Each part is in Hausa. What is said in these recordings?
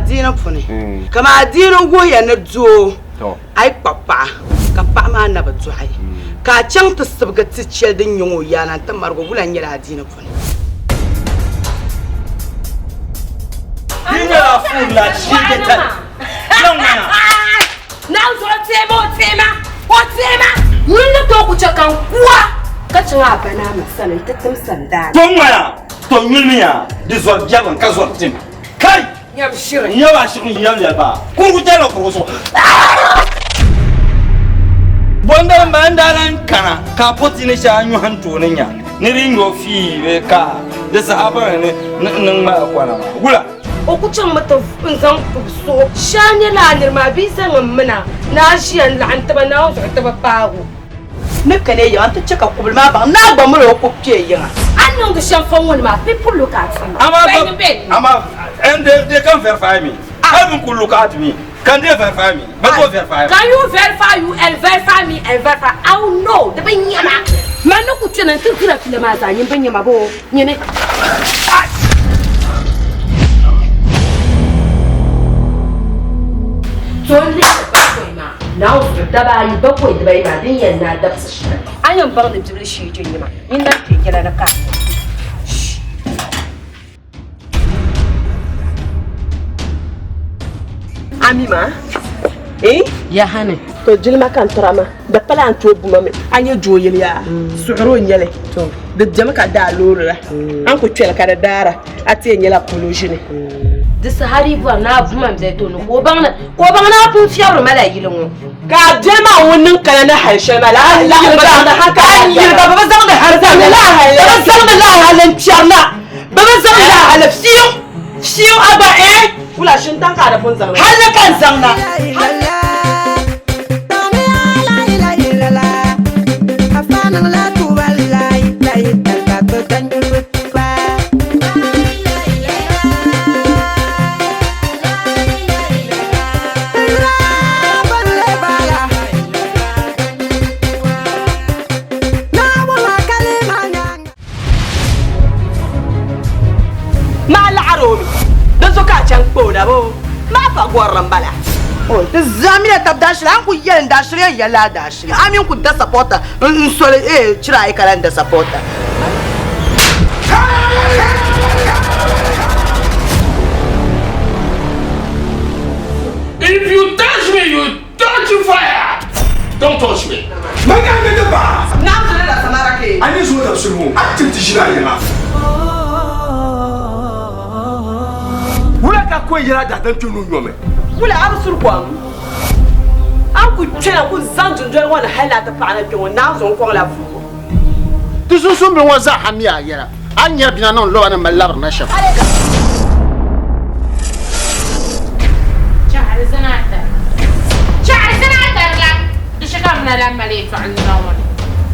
dina puni kama dina go ya na zo ai papa ka pa ma na ba zo ai ka can ta sabga ticiyar din yungo yana ta margo bulan ya dina puni dina la fulla shi ke ta nan mana na zo tema mun da to ku cakan kuwa ka cewa bana masanin tattam sanda ton mana to nyulmiya di zo jalan ka zo tim kai yam shirin yawa shirin yalla ba kun ku jalo ko so bondar bandaran kana ka poti ne sha anyu hantonin ya ni ringo fi be ka da sahaba ne nan ma kwana gula o ku can mata zan so shani la nirma bi san muna na shi an la'anta ba na so ta ba pago naka ne ya ta cika kubul ma ba na ba mu ko ke yin an nan ga shan fon wani ma people look at me ama and they can verify me having could look at me can they verify me but go verify can you verify you and verify me and verify I will know da ban yana man ku tunan tun kira fili ma zanyin ban yama bo ni ne Tolli bakwai ma na wasu da bayi bakwai da bai ma din yanna da su shi an yan bar da jibril shi jin yima in nan ke kira na ka Amima ya hane to jilma kan trama da palan to buma me anya joyel ya suuro nyele to da jama ka da lorura an ku twel ka da dara ate nyela polojine da sahari bu na buma zai to no ko bang na fu fiyar mala yilin ka jema wannan kana na harshe mala Allah da haka yi ba ba zan da har zan la ba zan da la halan fiyarna ba zan da halaf siyo aba kula shin tan ka da fun zan har na kan zanna Bala. Oh, the Zamina Tabdash, Uncle Yen Dashri, Yala Dash. I mean, could the supporter, try calendar supporter. If you touch me, you touch fire. Don't touch me. magana da ba Now, Samaraki. ani zo da sulhu activity shi na yana wula ka ko yira da tan tunu nyome Wula Absul Kwam. Uncle Chen, who's Zanjun, one highlight the planet, and now don't call up. This is something was a hamia yera. Anya bina non lo ana malar na shaf. شعر زناتر لا دشكامنا لما ليتو عندنا ون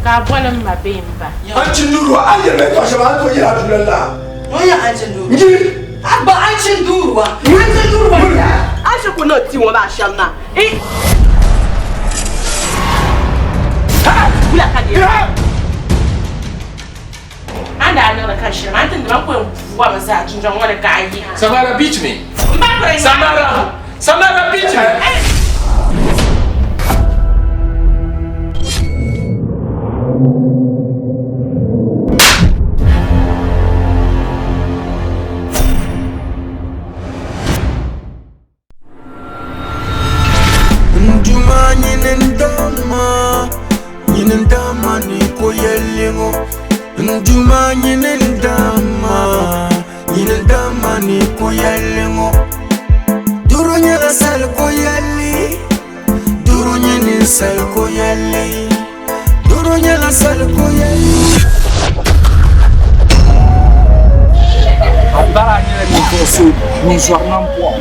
كابول ما بيمبا anci nuru ayi me to shaba to yira tulalla Why Ancient Duru? nji Abba Ancient Duru. Ancient Duru. I should not see what I shall now. عندي أنا كاشر ما أنت ما كون فوا مساج نجوا ولا كاي Samara beat me. ما كون Samara beat me. Nyinendama ni koyelengo Nduma nyinendama ni koyelengo Duro nyela sal koyeli Duro nyeni sal koyeli Duro nyela sal koyeli abara ni ko so ni jornam po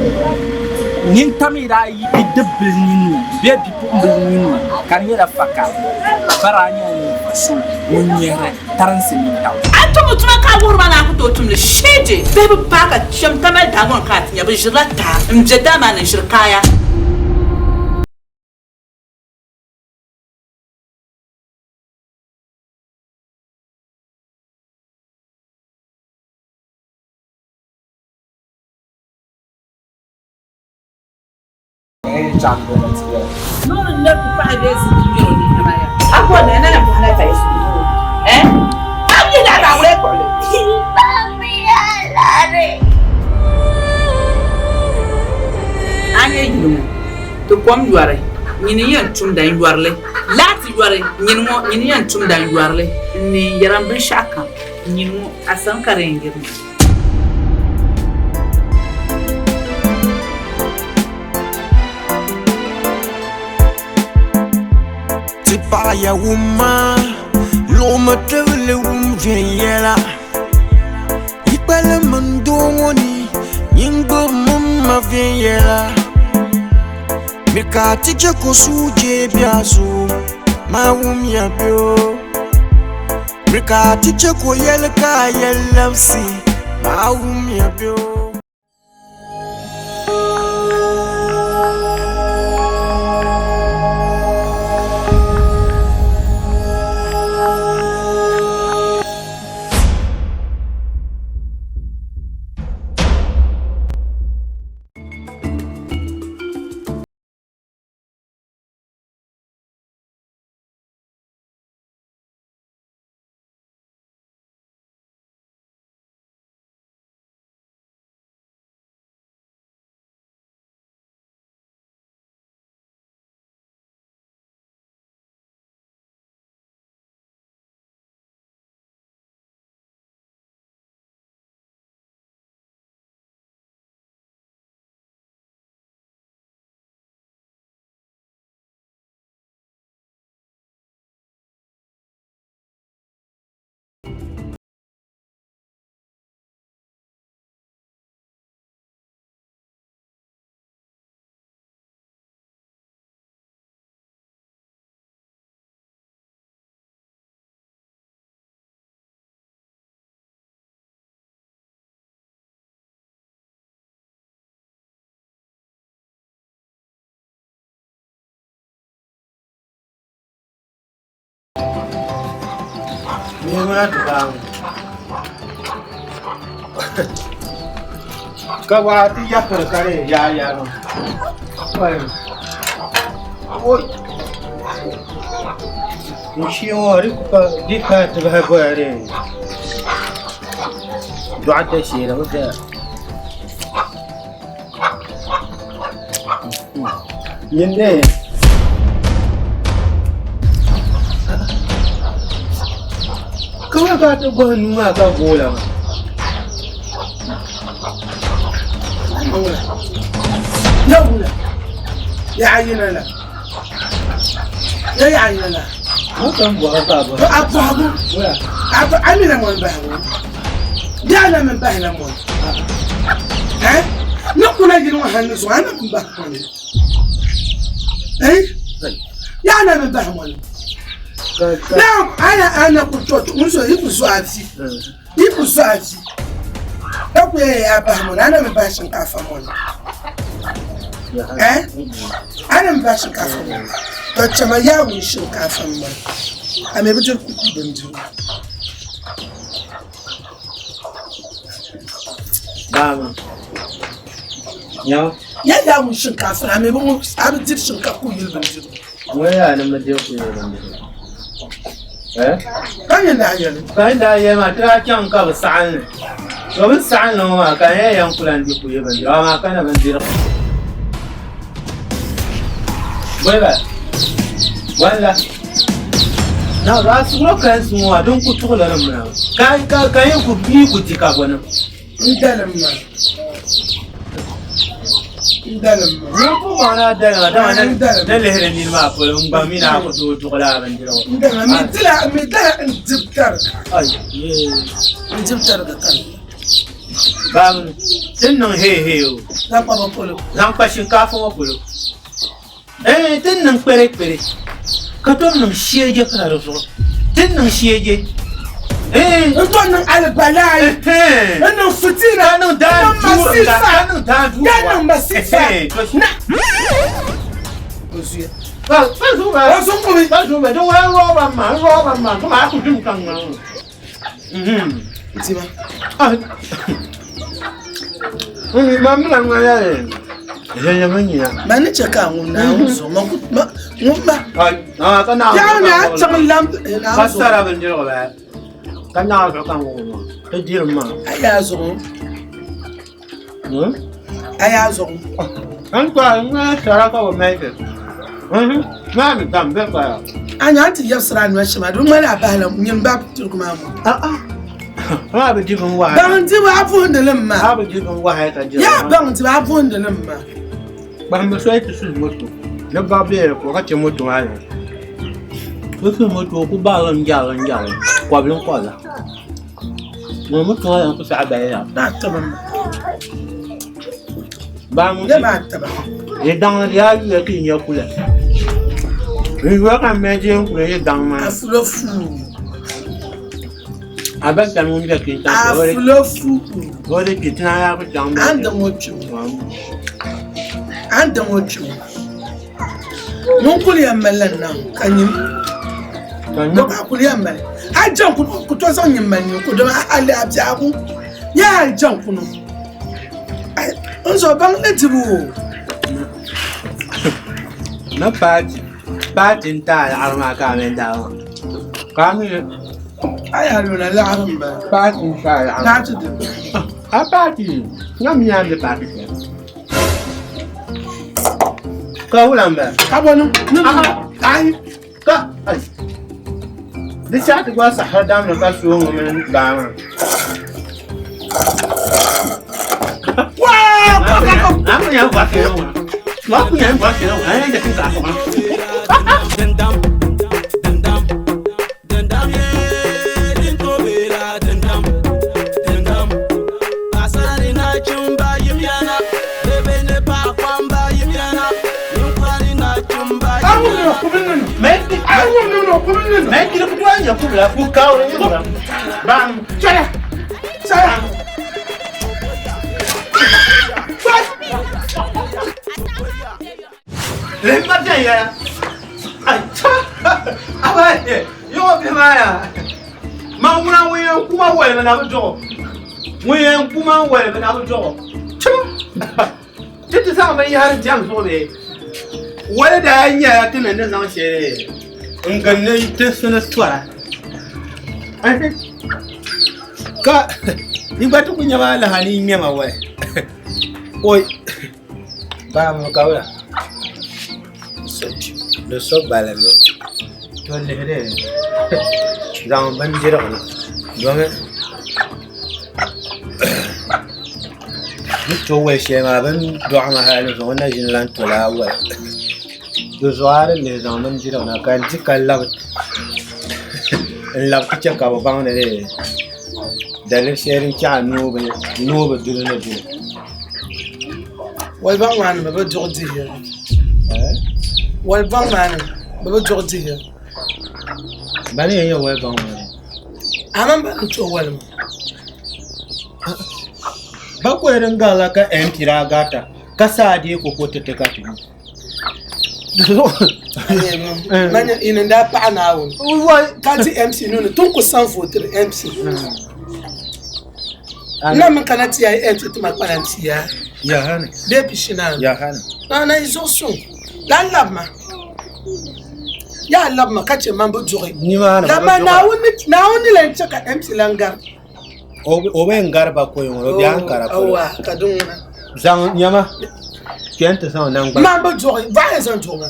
nin tamira yi bidbel ninu be bi pumbel ninu kan yera faka baranya ni so wonyere taranse ni taw Anto mutuma ka wurma na kuto tumle sheje. Bebe paka shem tamal dagon kat ya bi jirata. Mjedama na shirkaya. No, never find this in you. I'm going to have a eh? How did I record it? Anya to come you are Ninian tum dan yuarle lati yuare nyinmo ninian tum dan yuarle ni yarambe shaka nyinmo asan karenge Tipa ya wuma loma tevele wumjeyela ipele mandongoni yingbo mumma veyela Mika tiche kosuje biazo mawumya bio Mika tiche koyele ka yelemsi mawumya bio Kawati ya perkare ya no. Oi. Mushiori ka dikha tga bare. Du'ata shira wada. Yende. Kawa ka to gonu ma ka gola. يولا يا عينا لا يا عينا لا مو كان بغطابه أبغى أبغى عمل من بهنا جانا من بهنا من ها نقول أجل وحنا سوانا من بهنا إيه جانا من بهنا نعم أنا كنت أقول يبغى سؤالي أقول يا بهنا أنا من بهنا كافمون أنا مباشر كافم تجمع ياوي شو كافم أنا بجر كوكي بنجو دام يا ياوي شو كافم أنا بجر شو كوكي بنجو ويا أنا مديو كوكي بنجو كان دا ما ترى كم كاب سعان لو سعان لو ما كان ينقل عندي كوكي بنجو ما كان بنجو Wala. Na za su rokan su wa don ku tukula nan muna. Kai ku bi ku tika gwanin. Indalam ma. Ni ku ma na da nan da lehere ni ma ko ba mi na ku to tukula ban jira. Indalam mi dala injibtar. Ai injibtar da kan. Bam tin nan he yo. Zan pa ba polo. Zan pa shinkafa wa polo. Tin nan pere. Katon nan shiyeje kana da so. Tin nan shiyeje. Nton nan albalai. Nan fitina nan da nan masifa. Na. Osuya. Ba don wa roba ma kuma aku dum kan nan. Itima. Mami nan ngaya. Zan manya. Ma ni cheka nguna so ma ngumba. Kana. Ya na chang lam na. Kasara ban jiro ba. Kana ka kan nguma. Ta jirma. Aya zo. Aya zo. An kwa ngana sara ka wa mai ke. Ma mi tam be ka. Anya ti yasra no shima do mala bahla nyimba turkuma mu. Ma ba jibin wa. Ban ti ba fu ndalin ma. Ha ba jibin wa ha ta jiro. Ya ban ti ba fu ndalin ma. Ban ba sai ta su moto. Na ba be ko ka ce moto ha ne. Ko su moto ku ba lan jalan. Kwa bin kwa la. Mo moto ha ku sa ba ya. Na taban. Ba mu. Ya ba taban. E dan ya ya ki nya kula. Ni wa kan me je ku ye dan ma. Afulofu. Avec ta monde qui est Afulofu. Voilà qui est là avec dans Anda mochu. Anda mochu. Mon kuli amala na kanyim. Ko ba kuli amala. A jan ku to so nyim manyo ko do ali abiaku. Ya jan ku no. Onzo bang le tibu. Na party nta arma ka men da. Kami Aya lo na laram ba. party nta. Na tu de. A party. Ngam yan de party. Ka ulamba. Ka bonu. Ai ka ai. Di chat gwa sa hadam na ka su ngom ba ma. Aku yang buat kira. Aku yang buat kira. Ai da kin ka ko. Mày kira kutu aja aku lah, aku kau ni orang. Bang, Saya. lempar dia ya. Apa ni? Yo bimaya. Mau nak wei kuma wei mana betul. Wei kuma wei mana betul. Jadi sama ya jam sore. Wei dah ni ya tu nanti nak share. Enggak ni tu sana suara. Ka, ni batu punya malah hani ni mawai. Oi, bang kau lah. Le sok balai tu, tu lehre. Jangan banjir orang. Jangan. Ni cowok siapa pun doa mahal tu, mana jenis tu lah awal. Tu soal ni jangan banjir orang. Kan jika lap tu cakap apa bang ni. Dalam sharing cah no betul ni tu. Wal bang man ba jordi here. Wal bang man ba jordi here. Bani yang wal bang man. Aman ba to wal. Ba ko irin gala ka tira gata. Ka sa de ko ko tete ka tu. Manya ina da pa na won. Wal ka ti MC no tun ku san voter MC. Na man kana ti ai MC tu ma kana ti ya. Ya hane. Be pishina. Ya hane. Na izo so. La labma. Ya labma ka ce man bu jore. Ni ma na. La ma na woni len chaka MC langar. O ben garba ko yon ro bian kara ko. Awa kaduna. Zang nyama. Kente sa nan ba. Man bu jore, va en jore.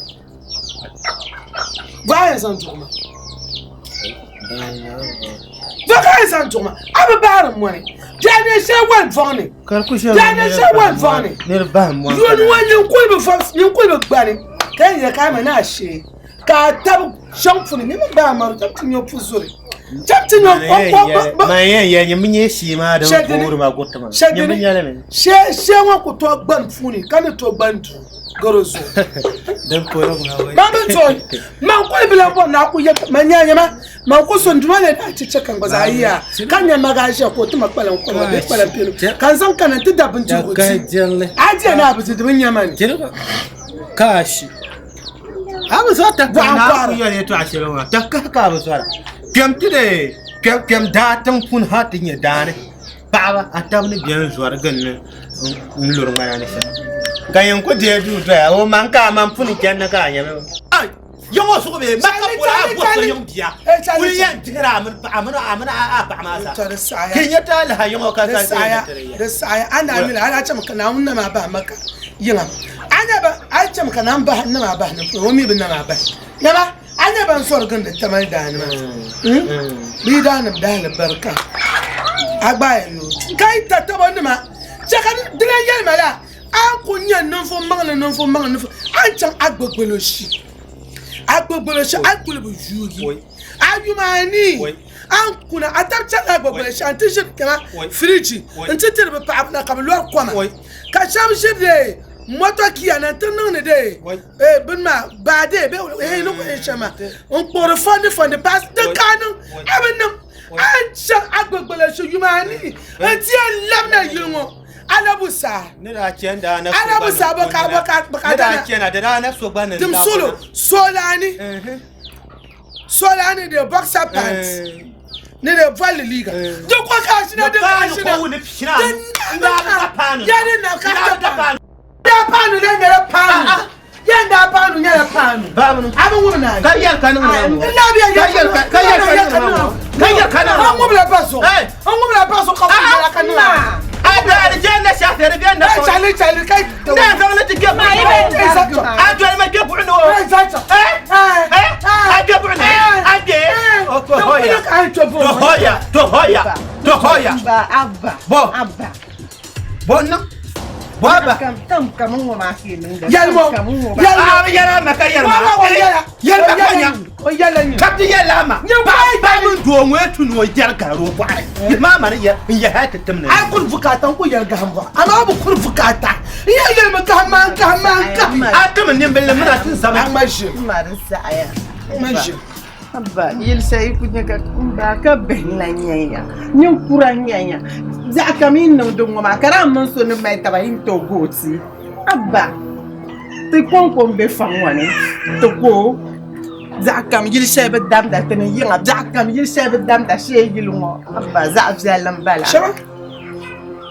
Va en jore. Va en jore. Aba bar mo ni. Jane se wal vone. Jane se wal vone. Ne ba mo. Yo ni wan yin ko be fam, yin ko be gbani. Kan ya ka ma na she. Ka tab shamfu ni me ba ma tab tin yo puzuri. Tab tin yo ko. Ma ye minye shi ma da buru ma gotta ma. Ye minye le me. She wa ko to gban funi, kan to gbantu. Gorozo. Dan ko ro ma wai. Ma be joy. Ma ko be la ko na ku ye manya ma. Ma ko so nduma le da ci kan ba za iya. Kan ya maga shi ko tuma kwalan ko be kwalan pelo. Kan san kan ta da bin ji ko. Aje na bu ji bin yaman. Kashi. Abu so ta na ku ye to ashiro ma. Ta ka bu so. Piam tide. Piam da tan kun hatin ya dane. Baba atam ni biyan zuwa ganin lur ma ne sa. Kayan ko je du da o man ka man funi ken na ka nya. Ai yo so be maka pura bo so yom dia. Kuli yan tira amana ba ma sa. Kenya ta la yo ka ka da saya ana min ana ce maka na mun ma ba maka yin ana ba ai ce maka nan ba na ma ba na ko mi bin na ma ba. Na ba ana ban so gan da tamar da ni ma. Bi da nan da barka. Agba yo. Kai ta ta ban ma. Chakan dina yel mala. An kunya non fo mang an chan agbogbolo shi agbogbolo jugi ayumani an kuna atab chan agbogbolo shi an tishir kana friji an titir ba pa na kam lo kwama ka sham shide moto kiya na tan ne de bin ma ba de be no ko shama on por fond pass de kanon abenam an chan agbogbolo shi yumani an ti lamna yungo Alabusa. Nira chenda na Alabusa baka nira chenda da na so gbanin. Dim solo solani. Solani de boxer pants. Ne de volley liga. Do ko ka shi na de ka shi na. Na panu. Ya ni na ka panu. Ya panu ne ne panu. Ya nda panu ne panu. Panu. Abu wuna. Ka yar kanu na. Na biya ya. Ka yar kanu. Ka yar kanu. An ngubla paso. An ngubla paso ka ya kanu. Ada jangan syahir dia nak. Cari kai. Dah jangan nak tiga. Ada yang macam pun no. Ada pun ni. Ada. Tohoya. Abba. Bo no. Baba. Kamu ngomasi nenda. Yalmo. Yalma maka yalma. Yalma kanya. Yalani. Kapti yalama. Ba mun do wetu no jarga ro ba. Mama ne ya haka tamna. Ai kun fukatan ku yarga hamba. Amma bu kun fukata. Ya yalma ka man. Adam ne belle muna tin sama. Mashi. Marin saya. Mashi. Abba, il sai kunya ka ba ka behlanyaya. Nyu kuranyaya. Za ka min no do ngoma kara man so ne mai tabahin to goti. Abba. Te kon be fangwane. To ko za ka mi il sai be dam da tene yinga za ka mi il sai be dam da she yilungo. Abba za zalam bala. Shaba.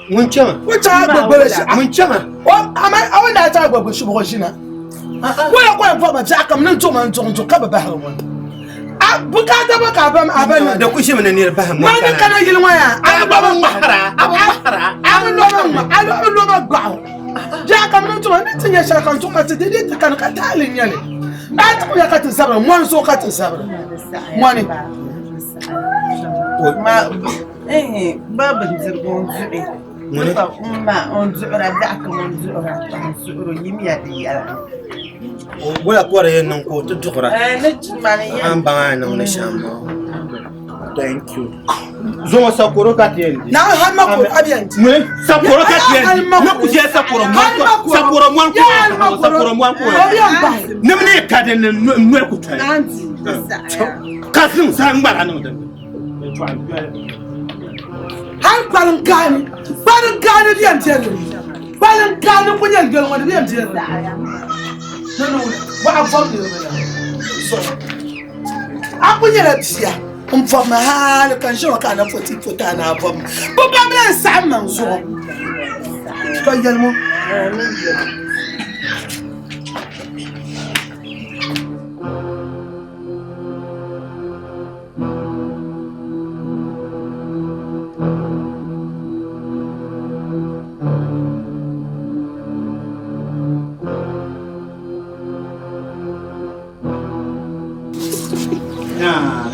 Mun chama. Wata gbogbolo shi. Mun chama. O ama awanda ta gbogbo shi bo shi na. Wala ko fa ma za ka min to man to ka ba ba hawo. Bukata baka abana da kushi mun ne ba mu mani kana yilwa ya abu mahara abu lo ba gwa ja ka mun to ne tinya shaka to ka tede ta kan ka talin yale ba ta ya ka tsabra mon so ka tsabra mani ma babin zirgon zube ma on zura da aka mun zura zuro yimiya da yara wala kwara yen nan ko tutukura na jimani an ba nan na shamba thank you zo sakoro ka tiyen na har ma ko abiyan mun sakoro ka tiyen na ku je sakoro mwan ko nimne ka den nwe ku twa ka sun san gbara nan da har barin gani biyan tiyen barin gani kunyan galwa da biyan tiyen no what I'm from so akunyela tia umfama hala kanjo kana 40 na bom bo bamla sama nzo ko yelmo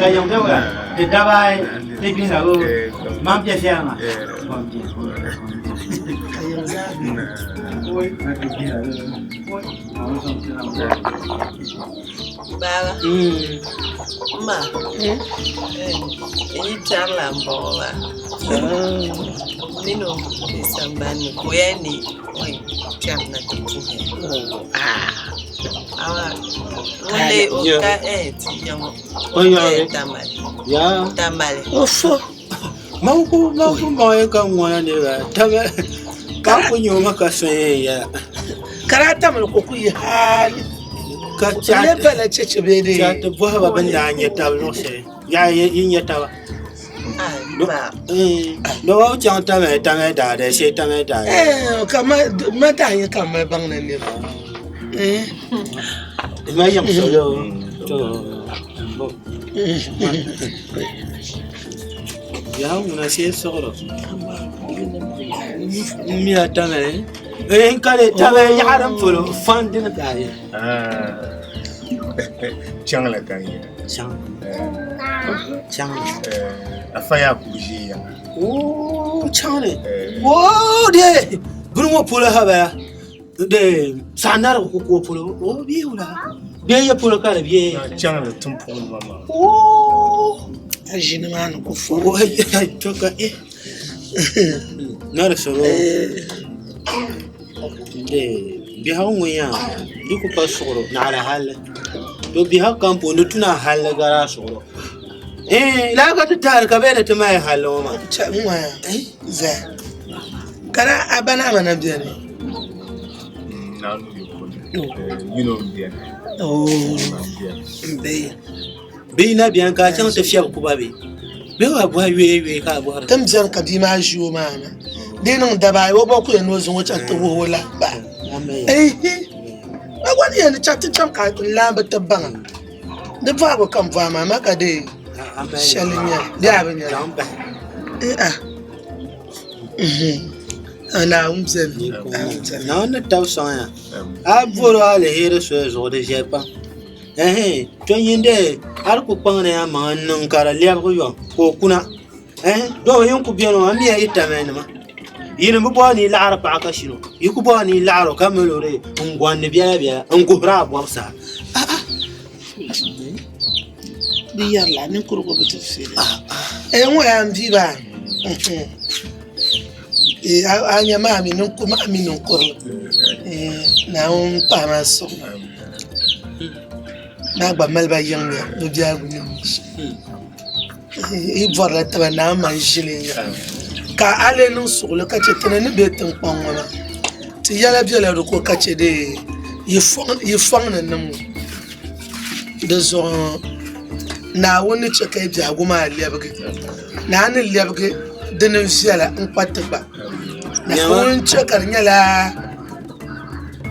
cái dòng theo cả thì đa bài đi pin nào mang chia xe mà Baba. Ma. Ini charla mbola. Nino nisambani kuyani oi charla kitu. Awa wale uka yango. Oyo tamale. Ya. Tamale. Ofo. Mau mau ka mwana ne ga taga ka kunyoma ka ya. Karata mun ko ku yi hali Ka cha ne bala cece be de cha ta bo ba ban da anya ta no se. Ya yin ya ta ba. No, John Tamata, they say Tamata. Come, Mata, come, my bang and My young solo. Yeah, when I say sort of me a Tamay, ain't got it. Tamay, I'm full of fun in a guy. Changla kanye. Chang. A fire bougie. Oh, Charlie. Whoa, there. Bruno pull a haber. The Sandar who pull. Oh, you are. There you pull a car of ye. Changla tumpo mama. Oh, as you know, man, go for I took a not a solo. Behind we are. You could pass solo, not a hall. To be how come for no tuna hall garage solo. Laga ta tarka bai da ta mai haloma. Zai. Kana abana mana biya ne. Now you know Dien. Oh, Bai na biyan ka can tafiya ku ba bai. Bai wa buwa we ka buwa. Tam biyan ka bi ma jiyo mana. Dai nan da bai wo ba ku ya nozo wacce ta wola ba. Ba wani ya ni chatin cham ka lamba ta banga. Da fa ko kan fa ma maka dai. Shalinya, Dagbani. Ana umzen. Na na taw sonya. Aburo ale here so zo de jepa. To yinde har ku pang ne ma nan kara liab ko yo ko kuna. Do yin ku bieno ami ya itame ma. Yin mu bo ni la arab aka shino. Yiku bo ni la aro kamelo re ngwan biya ngubra bwasa. Diyar la nin kurgo bi tafsiri ngo am viba anya ma mi nun kuma mi nun kur na un pamaso na gba malba yanga do diagu ni voir la taba na ma jile ka ale nun suglo ka chetene ni betin kwangwa ti yala bi la ko ka chede yi fong na namu de zo na wani cekai jaguma lebge na ni lebge dinin fiala in kwatta ba na wani cekar nyala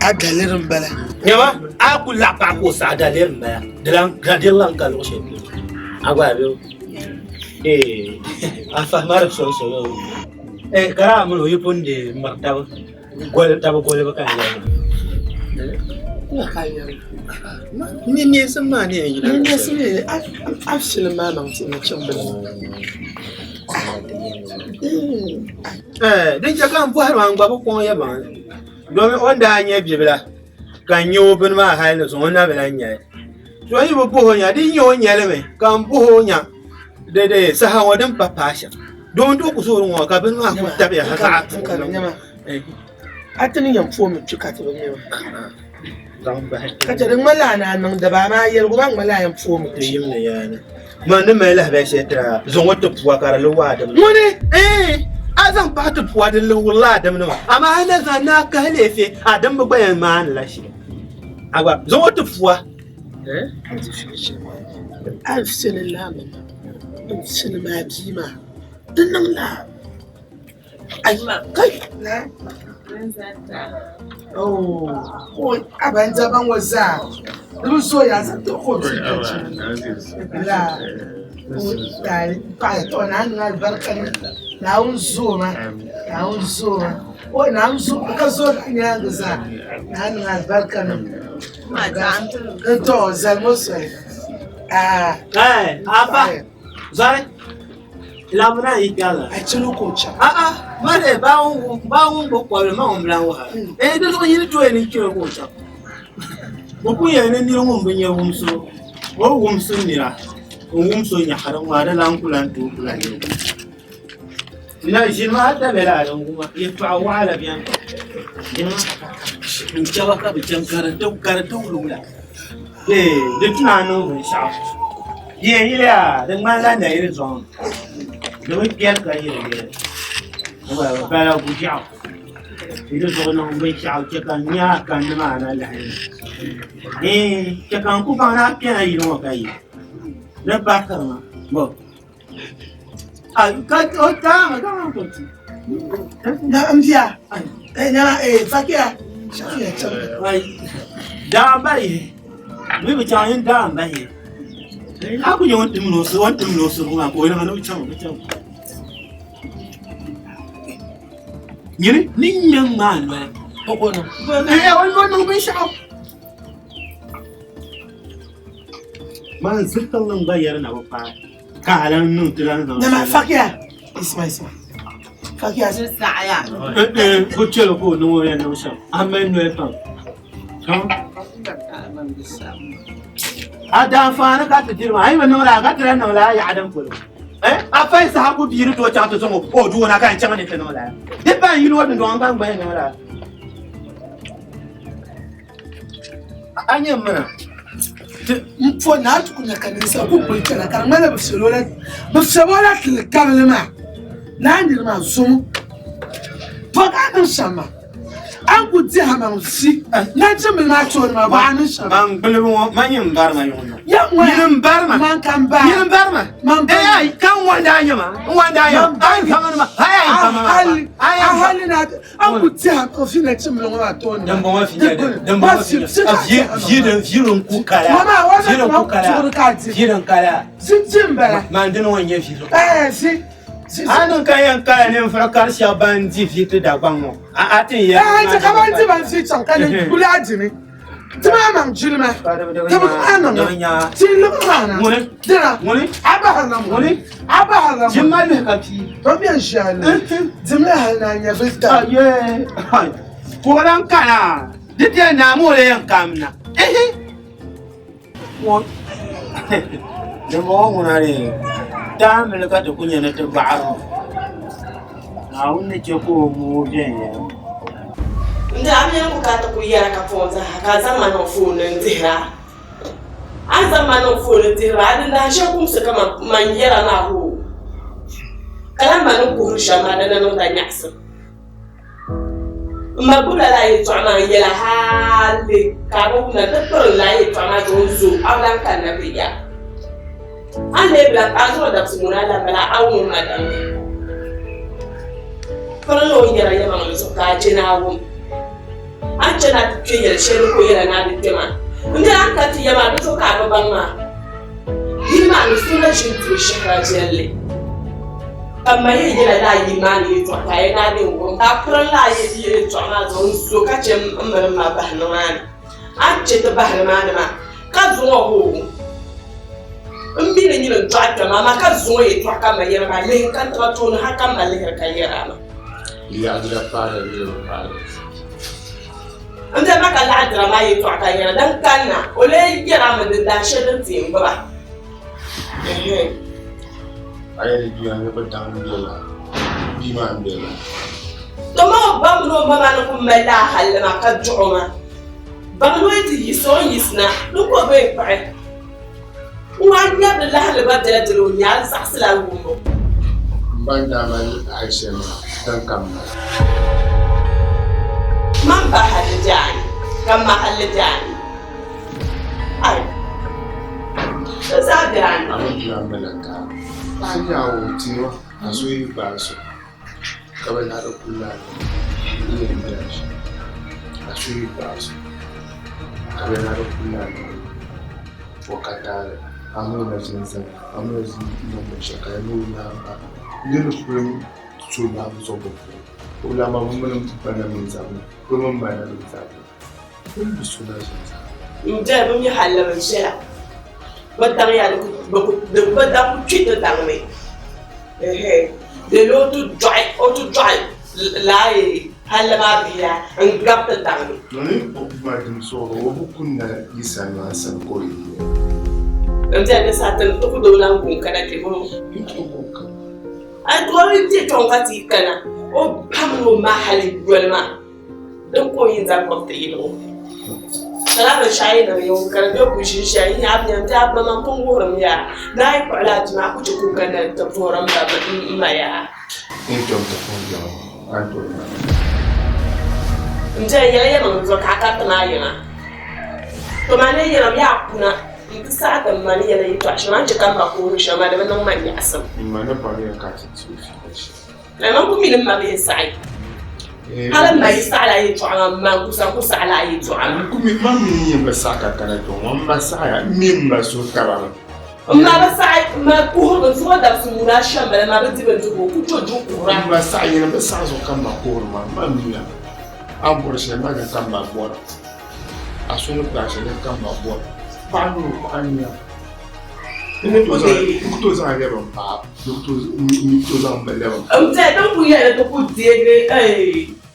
a galerin bala Nyama aku la pa ko sa galerin bala dalan gadilan ka lo she agwa biyo afa mar so kara mu yi punde martaba gol taba gol ba kan ni sama ne yi ne sai afshil ma nan tin cin bala din jakan bu har man gba ko ya ba domin wanda anya bibila kan yo bin ma hailo so na bela nya so yi bu ho nya din yo nya le me kan bu ho nya de sa ha wadan papasha don do ku so ruwa ka bin ma ku tabe haka kan nyama atini yan fo mi tuka ta bane ka ta din mala na nan da ba ma yar guban mala yan fo mi yim ne yana man ne mai la ba she ta zon wata puwa kara luwa da wani azan ba ta puwa da luwa da mun amma ana zan na ka lefe adam ba bayan ma an lashi agwa zon wata puwa alhamdulillah sinima bima dinnan la kai na oh abanza ban waza dun so ya san to ko la dai pa to na barkan na unzo ma o na unzo ka zo nya gaza na barkan ma ga to zalmoso apa zare lamuna igala a cinu ko cha mare bawun go kwale ma on blanwo ha do so yiri to eni kiro ko cha bo ku ye ni ngom be nyewum so wo wum so nira wum so nya haran wa da lan kulan to kulan ina jima ta bela da nguma ye to awala biyan in jawa ka bi jan karanta lula de tunano be sha ye ya de mala na ire zon de we pier ka ye wa ba la bu jao ire zo no be sha ke kan nya kan ma na la ke kan ku ba na pia yi no ka yi le ba ka ma bo Dia. Fakia. Down by here. We were trying down by here. How could you want to know so? Want to know so? I'm going on no channel. You need young man, man. I want to be shot. Man, sit along by here and our part. Kalan no to run. Fakia. It's my son. Fakia says, Good chill, no, no, sir. I'm in welcome. Adam Fana got the deal. I even know that I got to run all I don't put. I face how good you to a chance to some of you and I can't tell anything all that. Depend you know what I'm going to that. I am for not to kanisa kupoitana kana bafsolola bafsawala kamlema nandi ma sumu pagana sama angu di hamansi na jimi na to ma ba ni sama man bulu manyin barma yono yin barma man kan ba yin barma eh kan wanda yama ai kaman ma ai hali na angu di ha ko fina jimi ma to ni dan ba fi dan ba fi jirin kukara mama wa jirin kala sin bala man din wanye fi si Anong kaya ng frakar siya banji fito Dagbani. Atin ya. Ta kabanti ban fi chankane kulaji ni. Tuma man jilma. Tuma anan. Tin lukana. Ngone. Aba Jimma le kapi. To bien shale. Jimla halna nya bista. Ye. Ko ran kana. Dite na mo le yan kamna. Mo. Demo ngunare. Dam le ka to kunya na te ba'aro. Na unne che ko mo je ya. Nda amya bukata kuyara kaponza akaza mano phone ndira. Aza mano phone ndira nda shakumse kama manyera na hu. Kala mano kurisha madana no da nyaksa. Mabula la yi tsama yela hali karo na tepro la yi tsama zonzo awlan kan na biya. Ande bla azo da simuna la bala awu madam. Kono yera yama so ka jinawo. Anchana tukiyel shelu ko yera na ditema. Nda ankati yama so ka babama. Yima ni sura shintu shaka jelle. Amma yera la yimani to kai na de ngo ka pran la yi to na zo so ka chem amma ma bahnaman. Anche to bahnaman ma ka zo ho. Mbile nyile twaka mama ka zo yi twaka ma yera ma le kan to to na haka ma le ka yera ma. Ya adra para le para. Anda maka la adra ma yi twaka yera dan kanna ole yera ma da shedan tin ba. Ay di anga ba dang bela. Bi ma bela. To ma ba no mama na kum mala hal ma ka juuma. Ba no yi so yisna lu ko be pa. Wanya da lahal ba da dalo ya saxla gumbo. Banda man Aisha dan kamna. Man ba hal jani kam ma hal jani. Ai. Sabiran. Amin ya malaka. Anya wutiwa azoyi baso. Kaba na da kula ne da shi. Azoyi baso. Kaba na da kula ne. Wakatare. Amuna jinsan, amuna jinsan shaka nuna ba. Yin furin suna zo ba. Ula ma mun bana min zamu, kuma bana min zamu. Kun bi suna jinsan. Inda mun yi halaban shara. Badan ya da badan ku ci da dangme. De l'autre joy lai halama biya an gapta dangme. Noni ko ma din so ro bu kunna isa na san ko yi. Nda da satan to do lan gun kana ke mo. Ai to ri ti ton fati kana. O pamno ma hali gwelma. Dan ko yin za ko te yino. Kala da shayi da yau kana da ku shi shayi ya bi ta ba man pun goram ya. Dai ko ala tuna ku ci ku kana ta foram da maya. In ton ta fon ya. An to. Nda yele ya man zo ka ka tana yana. To ma ne yana ya kuna Itu saat mani yana yi to shi man kan ba ko shi ma da nan man ya asam. Mana ba ya ka ci su shi. Na man ku min ma be sai. Ala mai sala yi to an man ku sa ala yi to an. Ku min ma min yin ba saka kana to wan ba saya min ba so tarara. Ma ba sai ma ku ho so da su na shamba ma ba diban to ku to ju ku ra. Ba sai ne ba sa so kan ba ko ma min ya. An bor shi ma ga kan ba bor. A so no ba shi kan ba bor. Pano, anya. Kutoza ngeba mpa. Kutoza mbeleba. Don't we hear to put the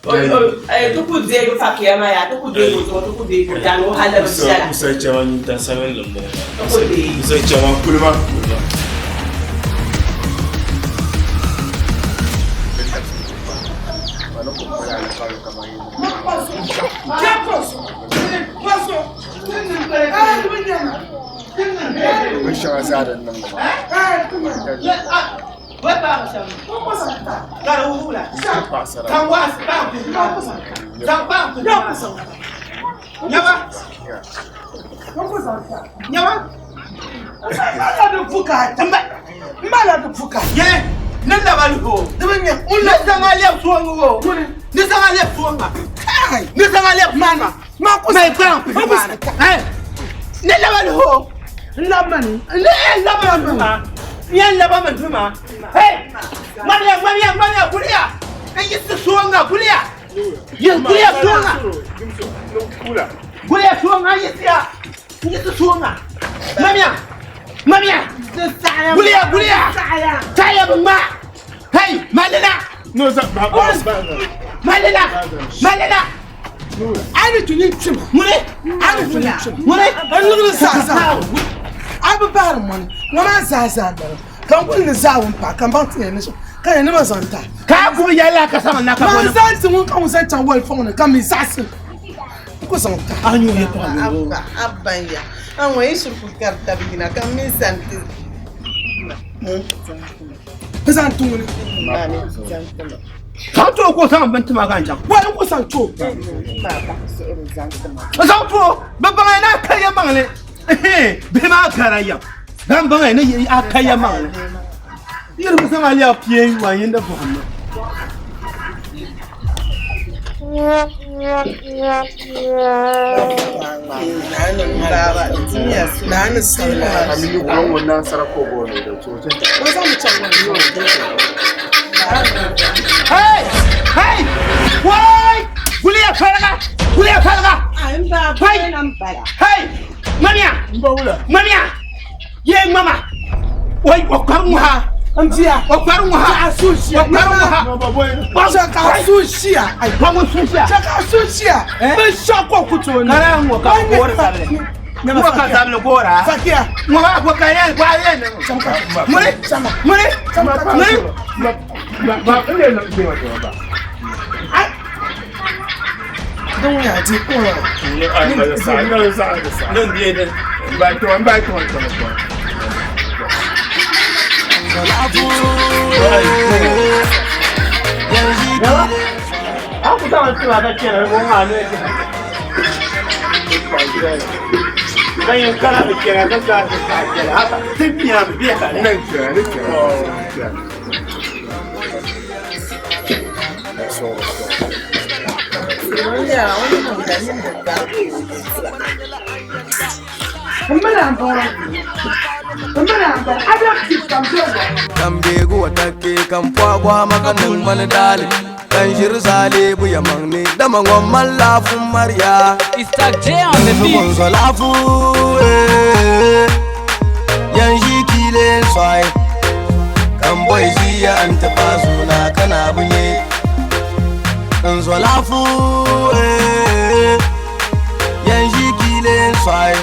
to put the fakia maya, to put the Dano had a such a one that 7 lumber. Such a one pulma. Wish I was out of number. What about some? Got a hula. Come watch back. Come back. Never. Never. I'm Fuka. Mala Fuka. Yeah. Nanda Baluko. The man, Unless left one. This I left one. This I left Mama. Marco, my grandpa. Nanda Baluko. Laman. Laman. Yan Laban Puma. Hey! Maria, Gulia! And it's the Swanga, Gulia! Yes, Gulia Swanga! Gulia Swanga, yes, it's the Swanga! Mamia! Gulia! Taya Ma! Hey, Malina! No, Malina! I need to need him. I need to need him. And look at the I be bad money. No man Zaza. Come on the Zawun Park. Come back to the nation. Can you never Zanta? Can't go yella Casama Naka. Zanzi won't come set a well phone and come in Sassin. Because I knew you. Abaya. And when you should put Captain Bigina, come in Santi. Zantu. Santo goes on to Maganja. Why was Santo? Santo, but by an Akaya Bema Karaya. Gamba and Akaya Man. You know, somebody up here in the phone. Hey! Why? Gulia Falaga! I'm back. Hey! Mamia! Yeah, Mama! Why, Okamuha? I'm here. Okamuha! Sushia! Mama! Sushia! I promise Sushia! The shock of Kutu. Never got the water. Fakia! What can Kambegu atake kampwagwa makanin manadali Kanjir zale buya mangne dama ngomman lafu Maria Istak J on the beat lafu yanji kile swai Kamboy ziya antapazu na kana bunye Nzo lafu yanji kile swai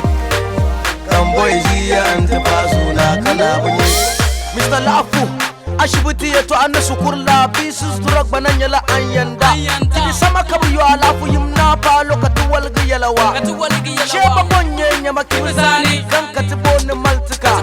Kamboy ziya antapazu na kana bunye Mr. Lafu Ashibiti yetu anasukur la bisus drug bananyala anyanda Tini sama kabu yu alafu yimna palo katuwal giyalawa Sheba bonye nyama kiwizani Zankatibone maltika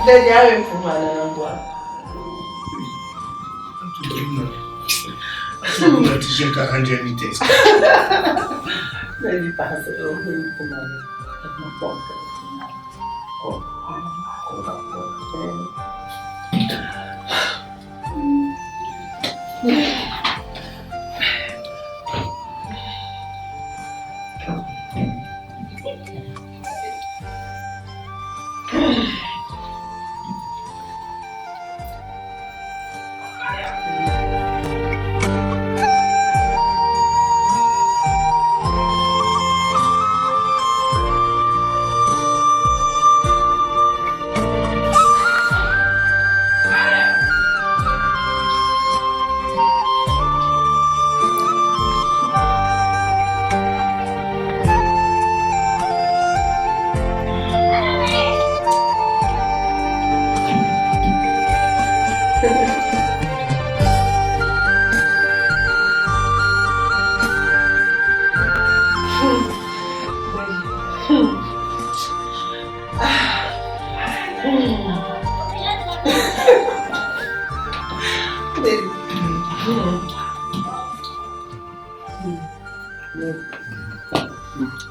Dejawe mfumana na mbwa. Não tinha carranjo de texto. Ele passa, eu vou fumando. Uma porta.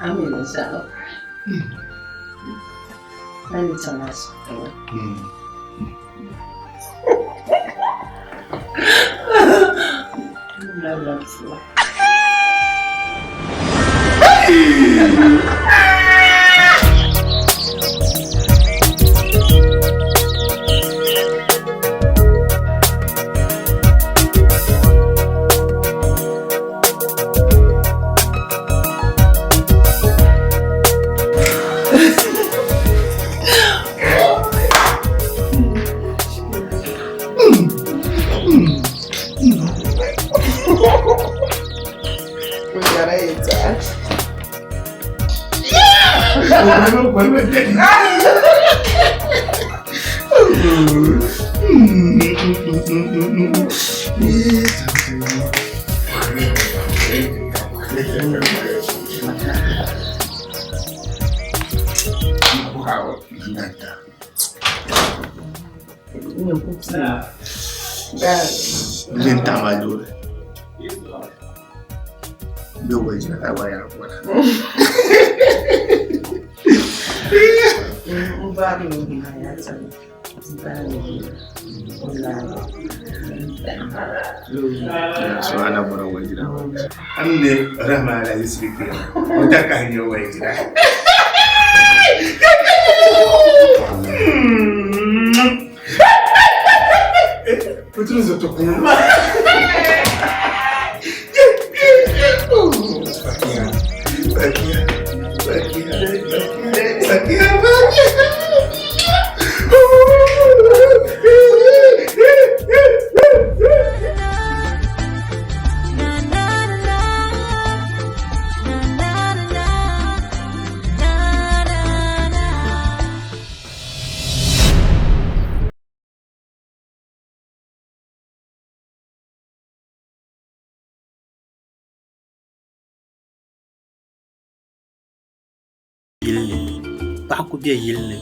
Amina sawa. Nani Thomas? Gente madura. Meu vai já trabalhar agora. Suara bora wajira. Amne rahma ala isrike. Utaka hiyo wajira. Utiliza tokuma. Yili, ba ku biya yili